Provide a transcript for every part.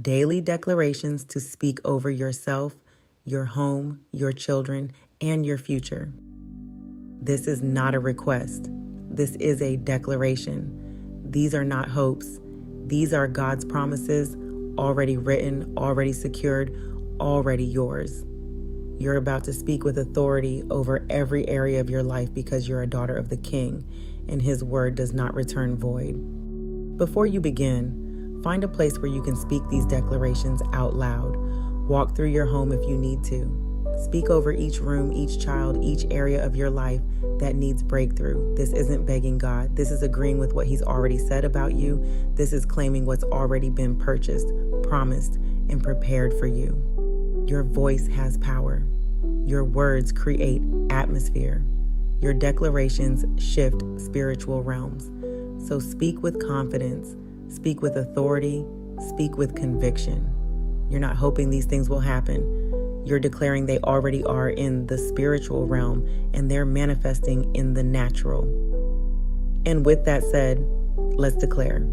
daily declarations to speak over yourself, your home, your children, and your future. This is not a request. This is a declaration. These are not hopes. These are God's promises, already written, already secured, already yours. You're about to speak with authority over every area of your life because you're a daughter of the King, and His word does not return void. Before you begin, find a place where you can speak these declarations out loud. Walk through your home if you need to. Speak over each room, each child, each area of your life that needs breakthrough. This isn't begging God. This is agreeing with what He's already said about you. This is claiming what's already been purchased, promised, and prepared for you. Your voice has power. Your words create atmosphere. Your declarations shift spiritual realms. So speak with confidence, speak with authority, speak with conviction. You're not hoping these things will happen. You're declaring they already are in the spiritual realm and they're manifesting in the natural. And with that said, let's declare.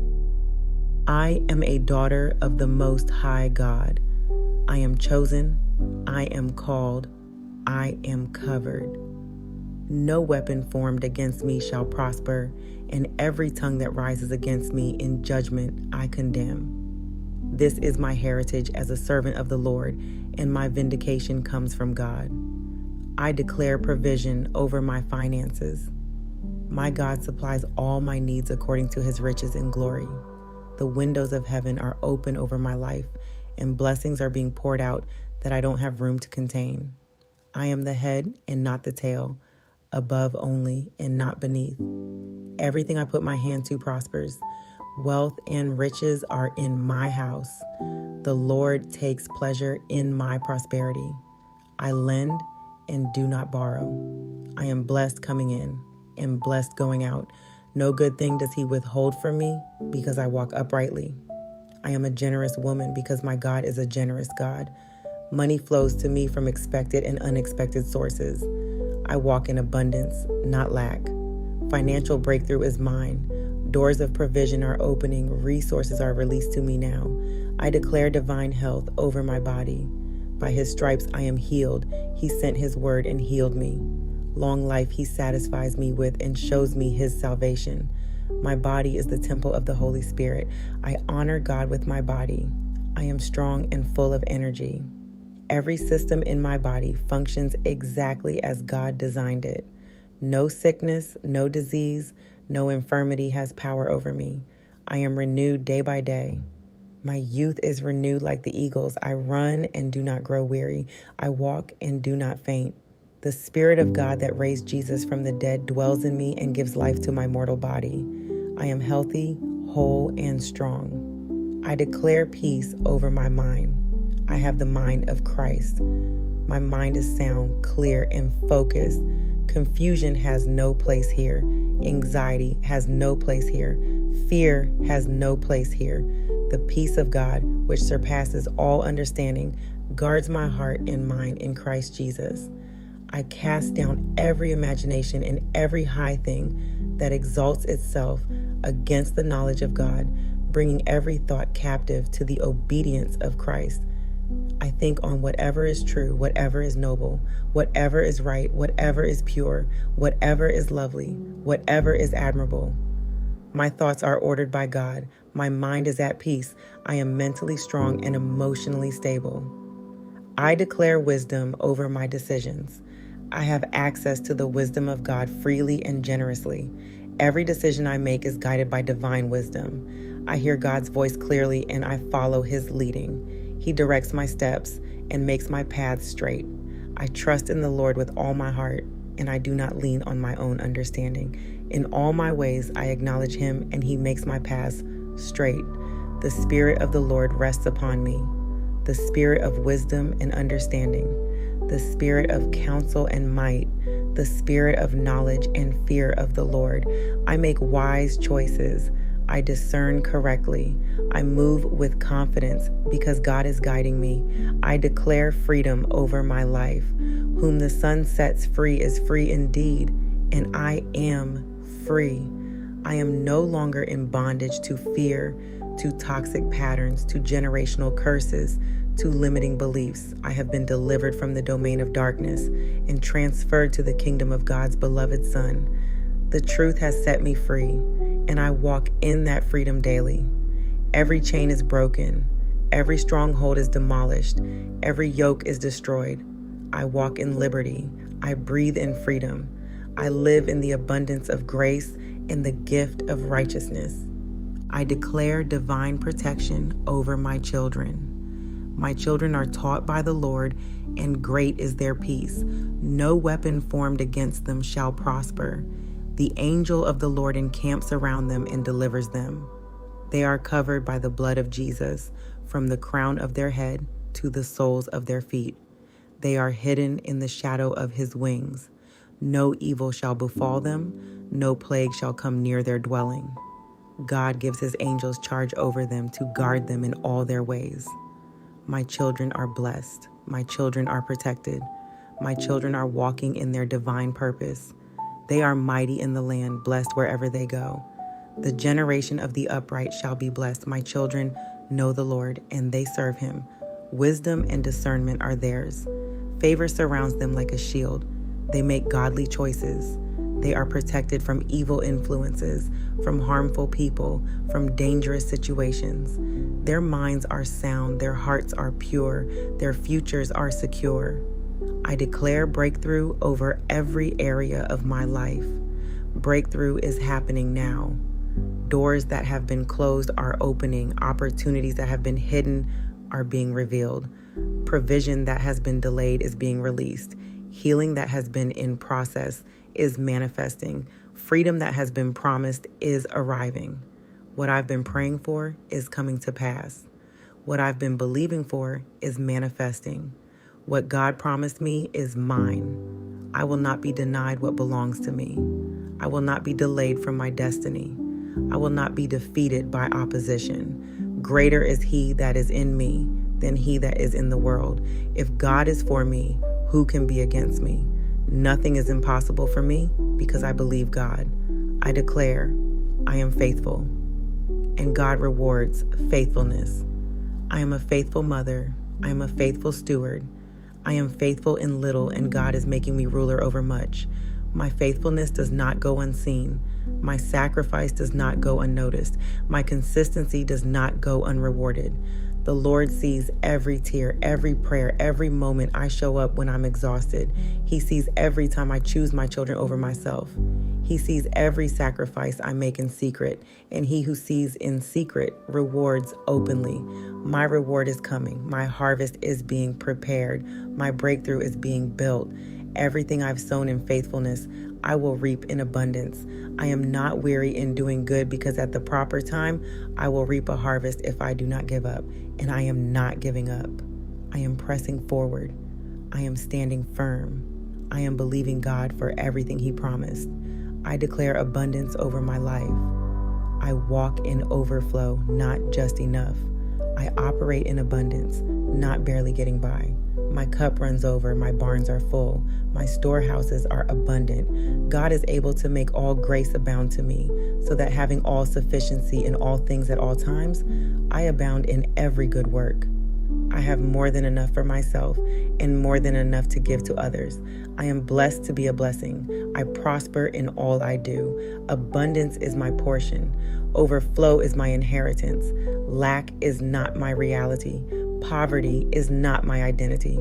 I am a daughter of the Most High God. I am chosen. I am called. I am covered. No weapon formed against me shall prosper, and every tongue that rises against me in judgment I condemn. This is my heritage as a servant of the Lord, and my vindication comes from God. I declare provision over my finances. My God supplies all my needs according to His riches in glory. The windows of heaven are open over my life, and blessings are being poured out that I don't have room to contain. I am the head and not the tail, above only and not beneath. Everything I put my hand to prospers. Wealth and riches are in my house. The Lord takes pleasure in my prosperity. I lend and do not borrow. I am blessed coming in and blessed going out. No good thing does He withhold from me because I walk uprightly. I am a generous woman because my God is a generous God. Money flows to me from expected and unexpected sources. I walk in abundance, not lack. Financial breakthrough is mine. Doors of provision are opening. Resources are released to me now. I declare divine health over my body. By His stripes I am healed. He sent His word and healed me. Long life He satisfies me with and shows me His salvation. My body is the temple of the Holy Spirit. I honor God with my body. I am strong and full of energy. Every system in my body functions exactly as God designed it. No sickness, no disease, no infirmity has power over me. I am renewed day by day. My youth is renewed like the eagles. I run and do not grow weary. I walk and do not faint. The Spirit of God that raised Jesus from the dead dwells in me and gives life to my mortal body. I am healthy, whole, and strong. I declare peace over my mind. I have the mind of Christ. My mind is sound, clear, and focused. Confusion has no place here. Anxiety has no place here. Fear has no place here. The peace of God, which surpasses all understanding, guards my heart and mind in Christ Jesus. I cast down every imagination and every high thing that exalts itself against the knowledge of God, bringing every thought captive to the obedience of Christ. I think on whatever is true, whatever is noble, whatever is right, whatever is pure, whatever is lovely, whatever is admirable. My thoughts are ordered by God. My mind is at peace. I am mentally strong and emotionally stable. I declare wisdom over my decisions. I have access to the wisdom of God freely and generously. Every decision I make is guided by divine wisdom. I hear God's voice clearly and I follow His leading. He directs my steps and makes my paths straight. I trust in the Lord with all my heart, and I do not lean on my own understanding. In all my ways I acknowledge Him, and He makes my paths straight. The Spirit of the Lord rests upon me, the Spirit of wisdom and understanding, the Spirit of counsel and might, the Spirit of knowledge and fear of the Lord. I make wise choices. I discern correctly. I move with confidence because God is guiding me. I declare freedom over my life. Whom the Son sets free is free indeed, and I am free. I am no longer in bondage to fear, to toxic patterns, to generational curses, to limiting beliefs. I have been delivered from the domain of darkness and transferred to the kingdom of God's beloved Son. The truth has set me free, and I walk in that freedom daily. Every chain is broken. Every stronghold is demolished. Every yoke is destroyed. I walk in liberty. I breathe in freedom. I live in the abundance of grace and the gift of righteousness. I declare divine protection over my children. My children are taught by the Lord, and great is their peace. No weapon formed against them shall prosper. The angel of the Lord encamps around them and delivers them. They are covered by the blood of Jesus, from the crown of their head to the soles of their feet. They are hidden in the shadow of his wings. No evil shall befall them. No plague shall come near their dwelling. God gives his angels charge over them to guard them in all their ways. My children are blessed. My children are protected. My children are walking in their divine purpose. They are mighty in the land, blessed wherever they go. The generation of the upright shall be blessed. My children know the Lord, and they serve him. Wisdom and discernment are theirs. Favor surrounds them like a shield. They make godly choices. They are protected from evil influences, from harmful people, from dangerous situations. Their minds are sound. Their hearts are pure. Their futures are secure. I declare breakthrough over every area of my life. Breakthrough is happening now. Doors that have been closed are opening. Opportunities that have been hidden are being revealed. Provision that has been delayed is being released. Healing that has been in process is manifesting. Freedom that has been promised is arriving. What I've been praying for is coming to pass. What I've been believing for is manifesting. What God promised me is mine. I will not be denied what belongs to me. I will not be delayed from my destiny. I will not be defeated by opposition. Greater is he that is in me than he that is in the world. If God is for me, who can be against me? Nothing is impossible for me because I believe God. I declare I am faithful, and God rewards faithfulness. I am a faithful mother. I am a faithful steward. I am faithful in little, and God is making me ruler over much. My faithfulness does not go unseen. My sacrifice does not go unnoticed. My consistency does not go unrewarded. The Lord sees every tear, every prayer, every moment I show up when I'm exhausted. He sees every time I choose my children over myself. He sees every sacrifice I make in secret, and he who sees in secret rewards openly. My reward is coming. My harvest is being prepared. My breakthrough is being built. Everything I've sown in faithfulness, I will reap in abundance. I am not weary in doing good, because at the proper time, I will reap a harvest if I do not give up. And I am not giving up. I am pressing forward. I am standing firm. I am believing God for everything he promised. I declare abundance over my life. I walk in overflow, not just enough. I operate in abundance, not barely getting by. My cup runs over, my barns are full, my storehouses are abundant. God is able to make all grace abound to me, so that having all sufficiency in all things at all times, I abound in every good work. I have more than enough for myself and more than enough to give to others. I am blessed to be a blessing. I prosper in all I do. Abundance is my portion. Overflow is my inheritance. Lack is not my reality. Poverty is not my identity.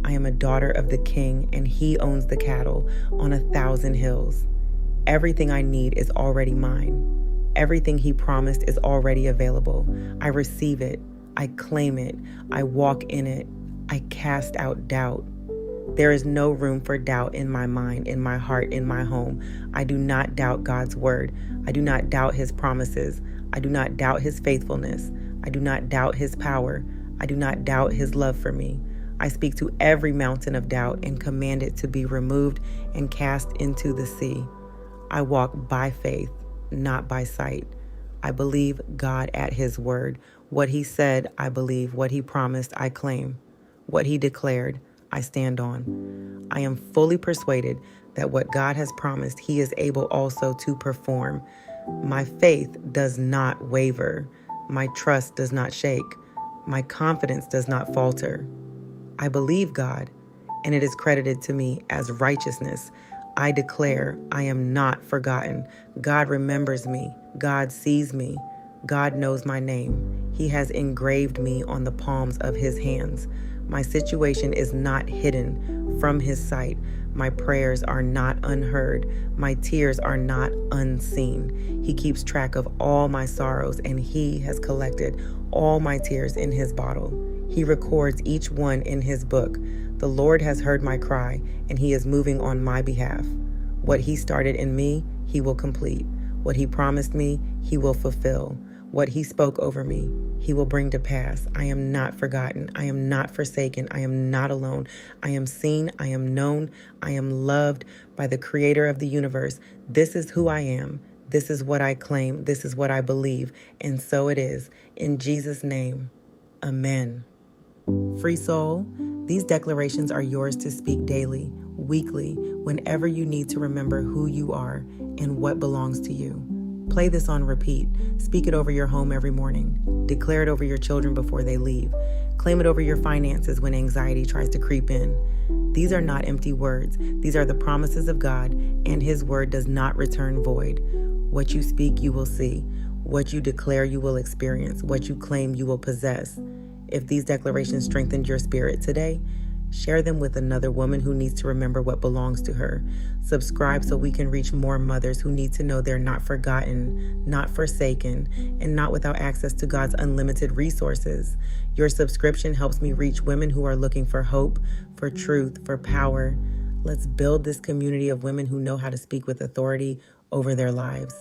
I am a daughter of the King, and he owns the cattle on 1,000 hills. Everything I need is already mine. Everything he promised is already available. I receive it. I claim it. I walk in it. I cast out doubt. There is no room for doubt in my mind, in my heart, in my home. I do not doubt God's word. I do not doubt his promises. I do not doubt his faithfulness. I do not doubt his power. I do not doubt his love for me. I speak to every mountain of doubt and command it to be removed and cast into the sea. I walk by faith, not by sight. I believe God at his word. What he said, I believe. What he promised, I claim. What he declared, I stand on. I am fully persuaded that what God has promised, he is able also to perform. My faith does not waver. My trust does not shake. My confidence does not falter. I believe God, and it is credited to me as righteousness. I declare I am not forgotten. God remembers me. God sees me. God knows my name. He has engraved me on the palms of his hands. My situation is not hidden from his sight. My prayers are not unheard. My tears are not unseen. He keeps track of all my sorrows, and he has collected all my tears in his bottle. He records each one in his book. The Lord has heard my cry, and he is moving on my behalf. What he started in me, he will complete. What he promised me, he will fulfill. What he spoke over me, he will bring to pass. I am not forgotten. I am not forsaken. I am not alone. I am seen. I am known. I am loved by the creator of the universe. This is who I am. This is what I claim. This is what I believe. And so it is. In Jesus' name, amen. Free soul, these declarations are yours to speak daily, weekly, whenever you need to remember who you are and what belongs to you. Play this on repeat. Speak it over your home every morning. Declare it over your children before they leave. Claim it over your finances when anxiety tries to creep in. These are not empty words. These are the promises of God, and his word does not return void. What you speak, you will see. What you declare, you will experience. What you claim, you will possess. If these declarations strengthened your spirit today, share them with another woman who needs to remember what belongs to her. Subscribe so we can reach more mothers who need to know they're not forgotten, not forsaken, and not without access to God's unlimited resources. Your subscription helps me reach women who are looking for hope, for truth, for power. Let's build this community of women who know how to speak with authority over their lives.